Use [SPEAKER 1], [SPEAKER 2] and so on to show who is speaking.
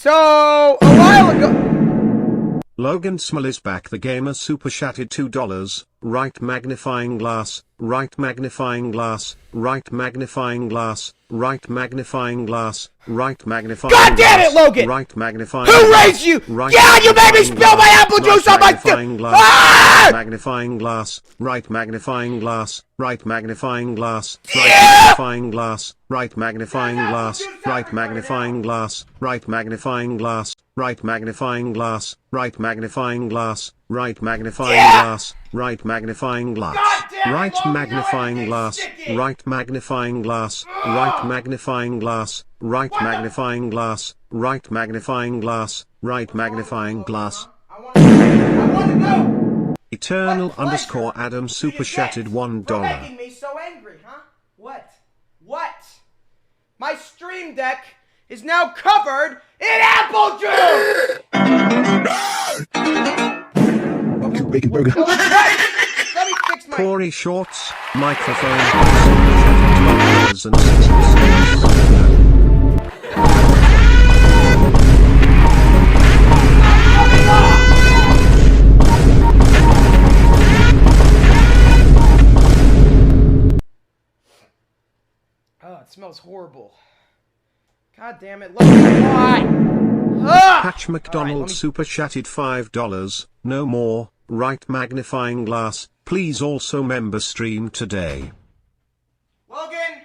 [SPEAKER 1] So, a while ago...
[SPEAKER 2] Logan Small is back. The gamer super chatted $2. Right magnifying glass, right magnifying glass, right magnifying glass, right magnifying glass, right magnifying glass.
[SPEAKER 1] God damn it, Logan!
[SPEAKER 2] Right magnifying
[SPEAKER 1] Who
[SPEAKER 2] glass.
[SPEAKER 1] raised you?
[SPEAKER 2] Right
[SPEAKER 1] Yeah, you made me spill my apple juice on my...
[SPEAKER 2] magnifying glass.
[SPEAKER 1] Ah!
[SPEAKER 2] Magnifying glass, right magnifying glass, right magnifying glass, right magnifying glass, right magnifying glass, right magnifying glass, right magnifying glass, right magnifying glass, right magnifying glass, right magnifying glass, right magnifying glass, right magnifying glass, right magnifying glass, right magnifying glass, right magnifying glass, right magnifying glass, right magnifying glass.
[SPEAKER 1] I want to know!
[SPEAKER 2] Eternal underscore Adam super chatted $1.
[SPEAKER 1] For making me so angry, huh? What? What? My stream deck is now covered in apple juice!
[SPEAKER 3] Bacon burger.
[SPEAKER 1] Let me fix my...
[SPEAKER 2] Corey Shorts, microphone, super chatted $12.60.
[SPEAKER 1] Oh, it smells horrible. God damn it, look, why?
[SPEAKER 2] Patch McDonald super chatted $5. No more, right magnifying glass, please also member stream today.
[SPEAKER 1] Logan!